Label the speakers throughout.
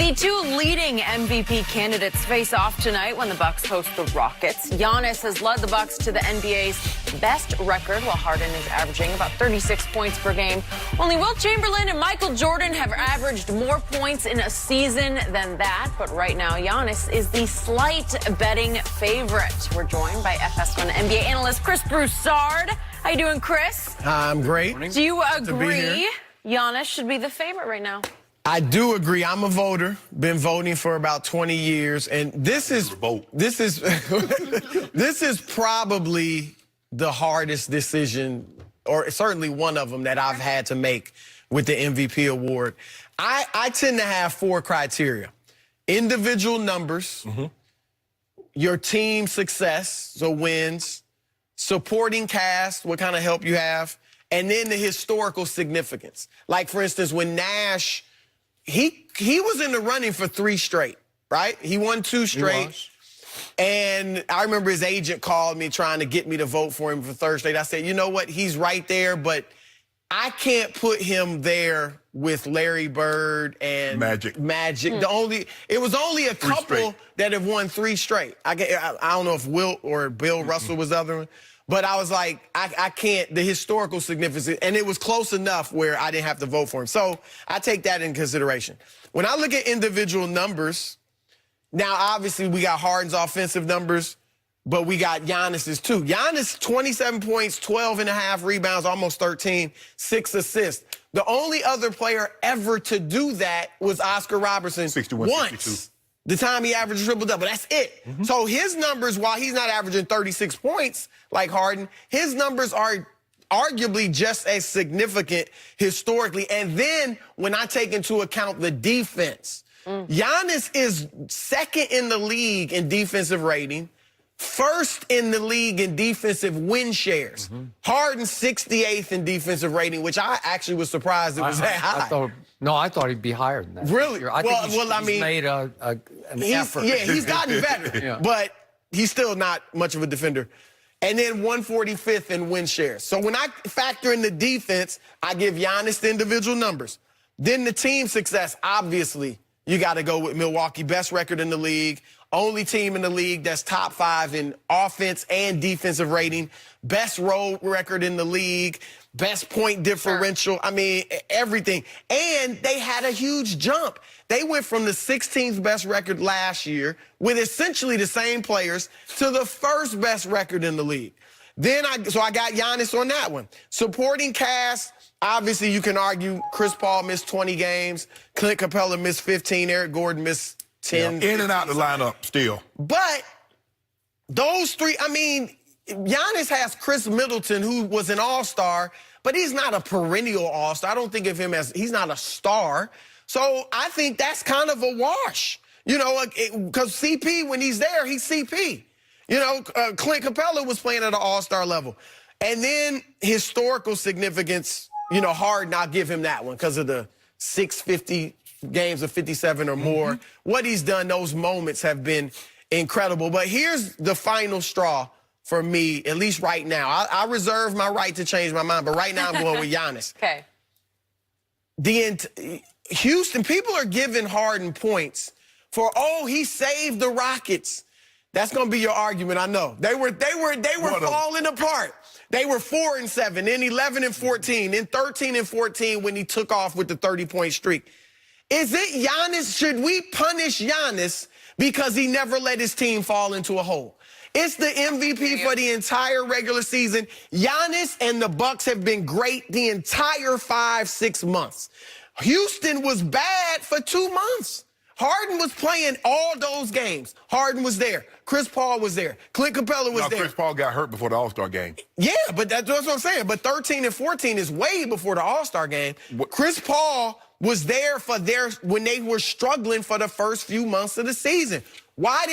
Speaker 1: The two leading MVP candidates face off tonight when the Bucks host the Rockets. Giannis has led the Bucks to the NBA's best record, while Harden is averaging about 36 points per game. Only Wilt Chamberlain and Michael Jordan have averaged more points in a season than that. But right now, Giannis is the slight betting favorite. We're joined by FS1 NBA analyst Chris Broussard. How you doing, Chris?
Speaker 2: I'm great.
Speaker 1: Do you agree Giannis should be the favorite right now?
Speaker 2: I do agree. I'm a voter. Been voting for about 20 years, and this is this is probably the hardest decision, or certainly one of them, that I've had to make with the MVP award. I tend to have four criteria: individual numbers, your team success, so wins, supporting cast, what kind of help you have, and then the historical significance. Like, for instance, when Nash, he was in the running for 3 straight, right? He won 2 straight. And I remember his agent called me trying to get me to vote for him for Thursday. I said, you know what? He's right there, but I can't put him there with Larry Bird and Magic. It was only a couple that have won 3 straight. I don't know if Wilt or Bill Russell was the other one. But I was like, I can't, the historical significance, and it was close enough where I didn't have to vote for him. So I take that in consideration. When I look at individual numbers, now obviously we got Harden's offensive numbers, but we got Giannis's too. Giannis, 27 points, 12.5 rebounds, almost 13, 6 assists. The only other player ever to do that was Oscar Robertson
Speaker 3: 61,
Speaker 2: once.
Speaker 3: 62.
Speaker 2: The time he averaged triple-double, that's it. So his numbers, while he's not averaging 36 points like Harden, his numbers are arguably just as significant historically. And then when I take into account the defense, Giannis is second in the league in defensive rating, first in the league in defensive win shares. Harden 68th in defensive rating, which I actually was surprised it was that high.
Speaker 4: I thought he'd be higher than that.
Speaker 2: Really?
Speaker 4: I think he's
Speaker 2: mean,
Speaker 4: made an effort.
Speaker 2: Yeah, he's gotten better, but he's still not much of a defender. And then 145th in win shares. So when I factor in the defense, I give Giannis the individual numbers. Then the team success, obviously, you got to go with Milwaukee. Best record in the league. Only team in the league that's top 5 in offense and defensive rating. Best road record in the league. Best point differential. I mean, everything. And they had a huge jump. They went from the 16th best record last year with essentially the same players to the first best record in the league. Then I got Giannis on that one. Supporting cast, obviously you can argue Chris Paul missed 20 games. Clint Capella missed 15. Eric Gordon missed 10.
Speaker 3: In and out the lineup still.
Speaker 2: But those 3, I mean, Giannis has Chris Middleton, who was an all-star, but he's not a perennial all-star. I don't think of him as, he's not a star. So I think that's kind of a wash. You know, because CP, when he's there, he's CP. You know, Clint Capella was playing at an all-star level. And then historical significance, you know, Harden, I'll give him that one because of the 650 games of 57 or more. What he's done, those moments have been incredible. But here's the final straw for me, at least right now. I reserve my right to change my mind, but right now I'm going with Giannis.
Speaker 1: Okay.
Speaker 2: Houston, people are giving Harden points for, oh, he saved the Rockets. That's going to be your argument, I know. They were falling apart. They were 4-7, then 11-14, then 13-14 when he took off with the 30-point streak. Is it Giannis? Should we punish Giannis because he never let his team fall into a hole? It's the MVP for the entire regular season. Giannis and the Bucks have been great the entire 5-6 months. Houston was bad for 2 months. Harden was playing all those games. Harden was there. Chris Paul was there. Clint Capella was there.
Speaker 3: Chris Paul got hurt before the All-Star game.
Speaker 2: Yeah, but that's what I'm saying. But 13-14 is way before the All-Star game. Chris Paul was there for when they were struggling for the first few months of the season. Why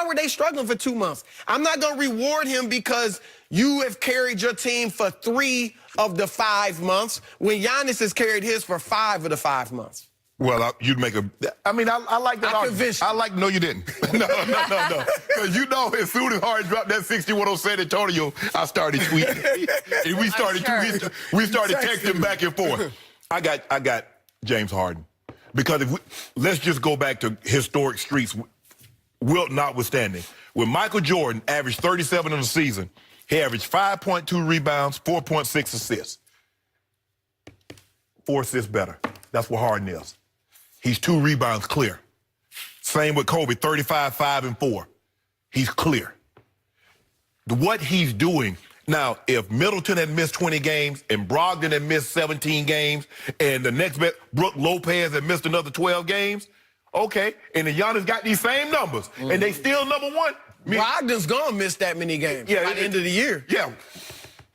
Speaker 2: were they struggling for 2 months? I'm not going to reward him because you have carried your team for 3 of the 5 months when Giannis has carried his for 5 of the 5 months.
Speaker 3: Well, you'd make I mean, I like that argument. No, you didn't. No. Because you know, as soon as Harden dropped that 61 on San Antonio, I started tweeting. And we started texting back and forth. I got James Harden. Because let's just go back to historic streaks, Wilt notwithstanding. When Michael Jordan averaged 37 in the season, he averaged 5.2 rebounds, 4.6 assists. 4 assists better. That's what Harden is. He's 2 rebounds clear. Same with Kobe, 35, 5, and 4. He's clear. What he's doing, now, if Middleton had missed 20 games and Brogdon had missed 17 games and the next bet, Brook Lopez had missed another 12 games, okay, and then Giannis got these same numbers, and they still number one.
Speaker 2: Brogdon's going to miss that many games by the end of the year.
Speaker 3: Yeah.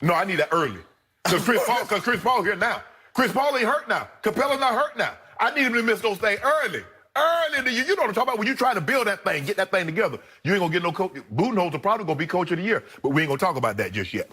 Speaker 3: No, I need that early. Because Chris Paul's here now. Chris Paul ain't hurt now. Capella's not hurt now. I need him to miss those things early. Early in the year. You know what I'm talking about? When you try to build that thing, get that thing together, you ain't going to get no coach. Budenholzer probably going to be coach of the year, but we ain't going to talk about that just yet.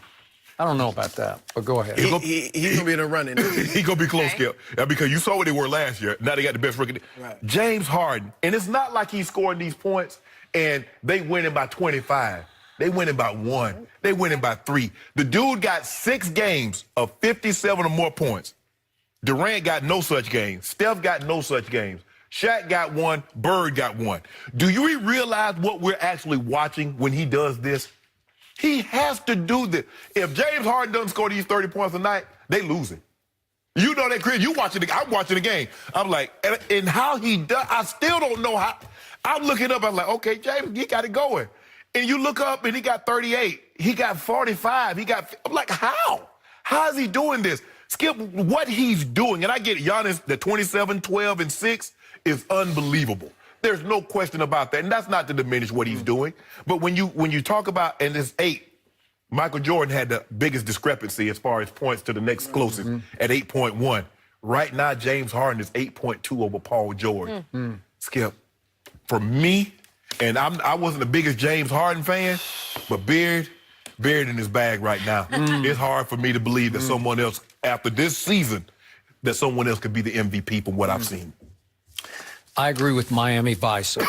Speaker 4: I don't know about that, but go ahead.
Speaker 2: He's going to be in the running.
Speaker 3: He's going to be close, Skip. Because you saw what they were last year. Now they got the best rookie. Right. James Harden. And it's not like he's scoring these points and they winning by 25. They winning by 1. They winning by 3. The dude got 6 games of 57 or more points. Durant got no such games. Steph got no such games. Shaq got 1. Bird got 1. Do you realize what we're actually watching when he does this? He has to do this. If James Harden doesn't score these 30 points a night, they losing. You know that, Chris. You watching I'm watching the game. I'm like, and how he does, I still don't know how. I'm looking up, I'm like, okay, James, he got it going. And you look up and he got 38. He got 45. I'm like, how? How is he doing this? Skip, what he's doing, and I get it, Giannis, the 27, 12, and 6 is unbelievable. There's no question about that, and that's not to diminish what he's doing. But when you talk about, and this 8, Michael Jordan had the biggest discrepancy as far as points to the next closest at 8.1. Right now, James Harden is 8.2 over Paul George. Skip, for me, and I wasn't the biggest James Harden fan, but Beard in his bag right now. It's hard for me to believe that someone else, after this season, that someone else could be the MVP from what I've seen.
Speaker 4: I agree with Miami Vice.
Speaker 1: Wow.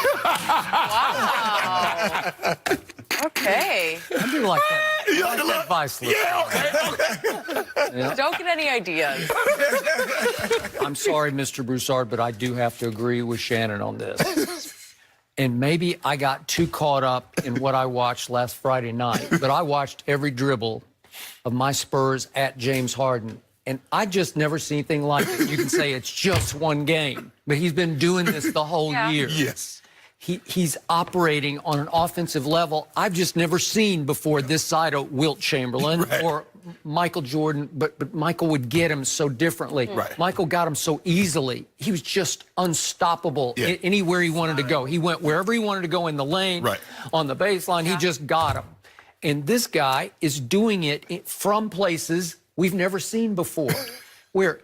Speaker 1: Okay.
Speaker 4: I do like that. I like that Vice look.
Speaker 3: Yeah, okay.
Speaker 1: Yeah. Don't get any ideas.
Speaker 4: I'm sorry, Mr. Broussard, but I do have to agree with Shannon on this. And maybe I got too caught up in what I watched last Friday night, but I watched every dribble of my Spurs at James Harden, and I just never seen anything like it. You can say it's just one game, but he's been doing this the whole year.
Speaker 3: Yes.
Speaker 4: He's operating on an offensive level I've just never seen before this side of Wilt Chamberlain or Michael Jordan, but Michael would get him so differently. Michael got him so easily. He was just unstoppable anywhere he wanted to go. He went wherever he wanted to go in the lane, on the baseline. He just got him. And this guy is doing it from places we've never seen before. Where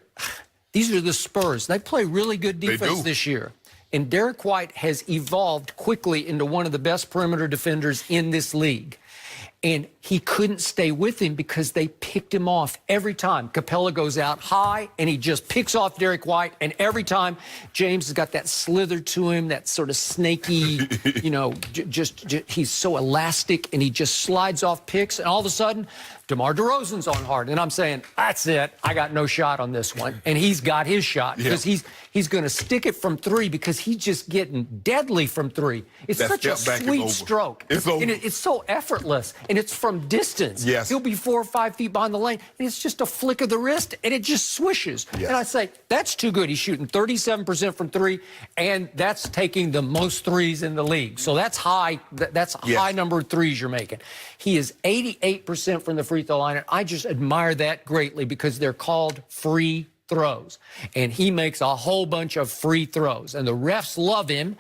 Speaker 4: these are the Spurs. They play really good defense this year. And Derek White has evolved quickly into one of the best perimeter defenders in this league. And he couldn't stay with him because they picked him off every time. Capella goes out high, and he just picks off Derek White. And every time, James has got that slither to him, that sort of snaky, you know, he's so elastic, and he just slides off picks. And all of a sudden, DeMar DeRozan's on Harden. And I'm saying, that's it. I got no shot on this one. And he's got his shot because he's going to stick it from 3 because he's just getting deadly from 3. It's such a sweet stroke. And it's so effortless. And it's from distance. He'll be 4 or 5 feet behind the lane, and it's just a flick of the wrist, and it just swishes. And I say, that's too good. He's shooting 37% from 3, and that's taking the most threes in the league. So that's high. That's a high number of threes you're making. He is 88% from the free throw line, and I just admire that greatly because they're called free throws. And he makes a whole bunch of free throws, and the refs love him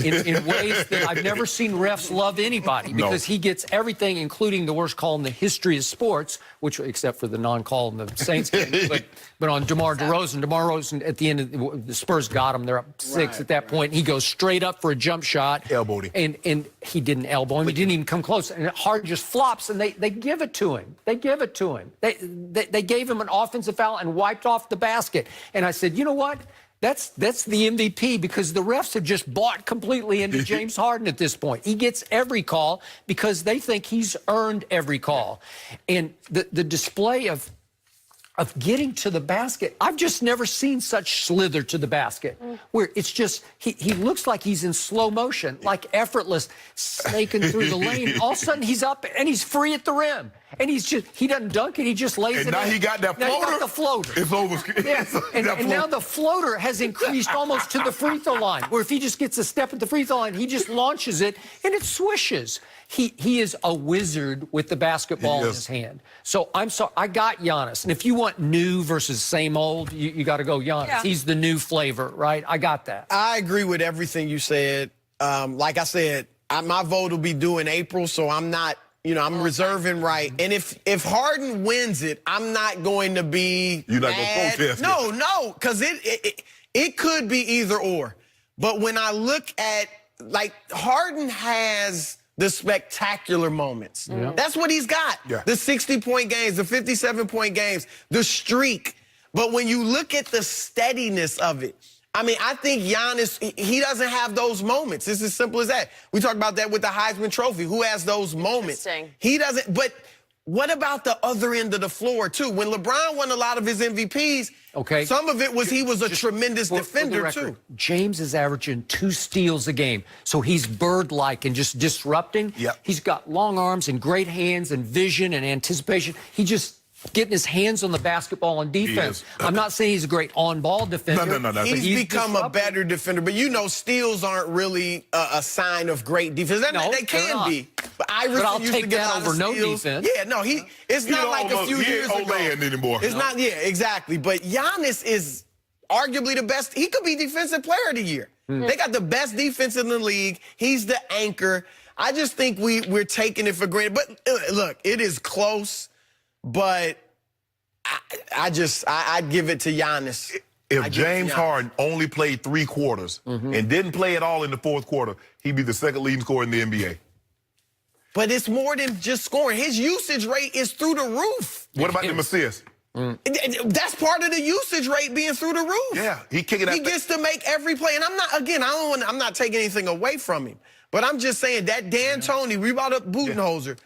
Speaker 4: in ways that I've never seen refs love anybody because he gets everything, including the worst call in the history of sports, which except for the non-call in the Saints game. But on DeMar DeRozan at the end of the Spurs got him. They're up 6 at that point. He goes straight up for a jump shot.
Speaker 3: Elbowed him.
Speaker 4: And he didn't elbow him. He didn't even come close. And Harden just flops, and they give it to him. They give it to him. They gave him an offensive foul and wiped off the basket. And I said, you know what? That's the MVP because the refs have just bought completely into James Harden at this point. He gets every call because they think he's earned every call. And the display of of getting to the basket. I've just never seen such slither to the basket, where it's just, he looks like he's in slow motion, like effortless, snaking through the lane. All of a sudden, he's up and he's free at the rim. And he doesn't dunk it, he just lays it in.
Speaker 3: And now he got that floater.
Speaker 4: Now he got the floater.
Speaker 3: It's over.
Speaker 4: Yeah. And now the floater has increased almost to the free throw line, where if he just gets a step at the free throw line, he just launches it, and it swishes. He is a wizard with the basketball in his hand. So I'm sorry, I got Giannis. And if you want new versus same old, you got to go Giannis. Yeah. He's the new flavor, right? I got that.
Speaker 2: I agree with everything you said. Like I said, my vote will be due in April, so I'm not, I'm reserving right. And if Harden wins it, I'm not going to be
Speaker 3: You're not going to protest
Speaker 2: No, because it could be either or. But when I look at, like, Harden has the spectacular moments. That's what he's got.
Speaker 3: Yeah.
Speaker 2: The 60-point games, the 57-point games, the streak. But when you look at the steadiness of it, I mean, I think Giannis, he doesn't have those moments. It's as simple as that. We talked about that with the Heisman Trophy. Who has those moments? He doesn't. But what about the other end of the floor, too? When LeBron won a lot of his MVPs, some of it was he was a tremendous defender, too.
Speaker 4: James is averaging 2 steals a game. So he's bird-like and just disrupting.
Speaker 3: Yep.
Speaker 4: He's got long arms and great hands and vision and anticipation. He just getting his hands on the basketball on defense. I'm not saying he's a great on-ball defender.
Speaker 3: No.
Speaker 2: He's become a better defender. But, steals aren't really a sign of great defense. They can be. But
Speaker 4: I'll take that over no defense.
Speaker 2: Yeah, no, it's not like a few years ago.
Speaker 3: Anymore.
Speaker 2: It's not, exactly. But Giannis is arguably the best. He could be Defensive Player of the Year. They got the best defense in the league. He's the anchor. I just think we're taking it for granted. But look, it is close. But I'd give it to Giannis.
Speaker 3: If James Harden only played 3 quarters and didn't play at all in the 4th quarter, he'd be the 2nd leading scorer in the NBA.
Speaker 2: But it's more than just scoring. His usage rate is through the roof.
Speaker 3: What about them assists?
Speaker 2: That's part of the usage rate being through the roof.
Speaker 3: Yeah, he
Speaker 2: gets to make every play. And I'm not taking anything away from him. But I'm just saying that D'Antoni, we brought up Budenholzer.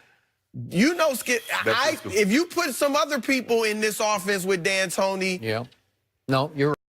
Speaker 2: Skip, if you put some other people in this offense with D'Antoni.
Speaker 4: No, you're right.